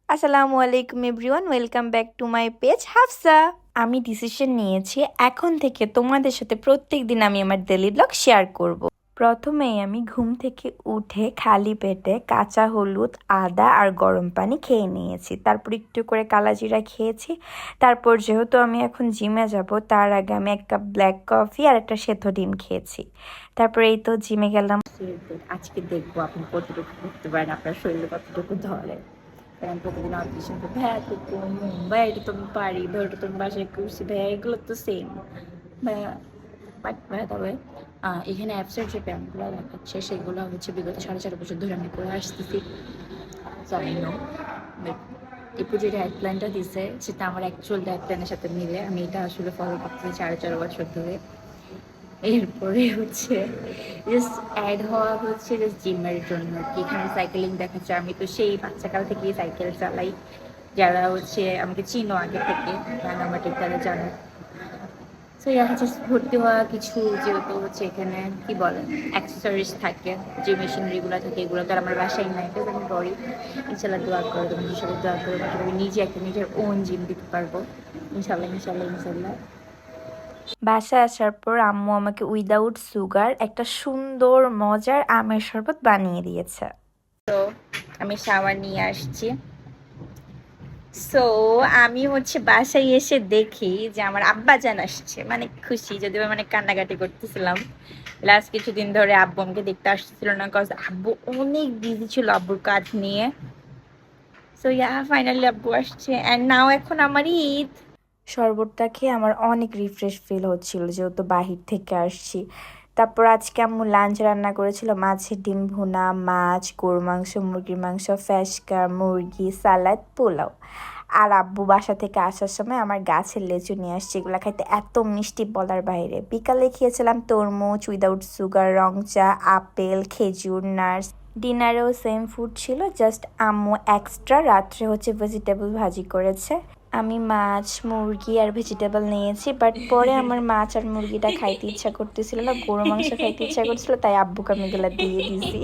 আসসালামু আলাইকুম everyone, welcome back to my page Hafsa. আমি ডিসিশন নিয়েছি এখন থেকে তোমাদের সাথে প্রত্যেক দিন আমি আমার ডেইলি ব্লগ শেয়ার করব। প্রথমেই আমি ঘুম থেকে উঠে খালি পেটে কাঁচা হলুদ, আদা আর গরম পানি খেয়ে নিয়েছি। তারপর একটু করে কালাজিরা খেয়েছি। তারপর যেহেতু আমি এখন জিমে যাব, তার আগে আমি এক কাপ ব্ল্যাক কফি আর একটা সেদ্ধ ডিম খেয়েছি। তারপর এই তো জিমে গেলাম। আজকে দেখবো আপনি কতটুকু করতে পারেন, আপনার শরীরে কতটুকু ধরে। কারণ প্রতিদিন অডিশন করতে ভাইয়া তো ভাইয়া এটা তো আমি পারি, ভাইয়া ওটা তো আমি বাসায় করছি, ভাইয়া এগুলো তো সেম ভাইয়া। বাট ভাইয়া তবে এখানে অ্যাপসের যে ব্যায়ামগুলো দেখাচ্ছে সেগুলো হচ্ছে বিগত 4.5 বছর ধরে আমি করে আসতেছি। এরপর যে ডায়েট প্ল্যানটা দিছে সেটা আমার অ্যাকচুয়াল ডায়েট প্ল্যানের সাথে মিলে আমি এটা আসলে ফলো করতেছি 4.5 বছর ধরে। এরপরে হচ্ছে জাস্ট অ্যাড হওয়া হচ্ছে জাস্ট জিমের জন্য, কি এখানে সাইকেলিং দেখাচ্ছে। আমি তো সেই বাচ্চাকাল থেকেই সাইকেল চালাই, যারা হচ্ছে আমাকে চিনো আগে থেকে রাঙামাটির তারা জানো। তো জাস্ট ভর্তি হওয়া কিছু, যেহেতু হচ্ছে এখানে কি বলে অ্যাক্সেসরিজ থাকে, যে মেশিনারিগুলো থাকে এগুলো তো আর আমার বাসায় নাই, তো আমি বড়ি ইনশাল্লাহ দোয়া করো, তুমি হিসাবে দোয়া করো, আমি নিজে একটা নিজের ওন জিম দিতে পারবো ইনশাল্লাহ ইনশাল্লাহ ইনশাল্লাহ। বাসায় আসার পর আম্মু আমাকে উইদাউট সুগার একটা সুন্দর মজার আমের শরবত বানিয়ে দিয়েছে। তো আমি শাওয়ার নিয়ে আসছি। সো আমি হচ্ছে বাসায় এসে দেখি যে আমার আব্বাজান আসছে, মানে খুশি, যদিও মানে কান্নাকাটি করতেছিলাম। লাস্ট কিছুদিন ধরে আব্বু আমাকে দেখতে আসতেছিল না, কজ আব্বু অনেক বিজি ছিল আব্বুর কাজ নিয়ে। সো ফাইনালি আব্বু আসছে অ্যান্ড নাও এখন আমার ঈদ। শরবতটা খেয়ে আমার অনেক রিফ্রেশ ফিল হচ্ছিল, যেহেতু বাহির থেকে আসছি। তারপর আজকে আম্মু লাঞ্চ রান্না করেছিল মাছের ডিম ভুনা, মাছ, গরু মাংস, মুরগির মাংস, ফ্যাসকা, মুরগি, সালাদ, পোলাও। আর আব্বু বাসা থেকে আসার সময় আমার গাছের লেচু নিয়ে আসছে, এগুলো খাইতে এত মিষ্টি বলার বাইরে। বিকালে খেয়েছিলাম তরমুজ উইদাউট সুগার, রং চা, আপেল, খেজুর, নাটস। ডিনারেও সেম ফুড ছিল, জাস্ট আম্মু এক্সট্রা রাত্রে হচ্ছে ভেজিটেবল ভাজি করেছে। আমি মাছ, মুরগি আর ভেজিটেবল নিয়েছি, বাট পরে আমার মাছ আর মুরগিটা খাইতে ইচ্ছা করতেছিল না, গরু মাংস খাইতে ইচ্ছা করছিল, তাই আব্বুকে আমি এগুলো দিয়ে দিয়েছি।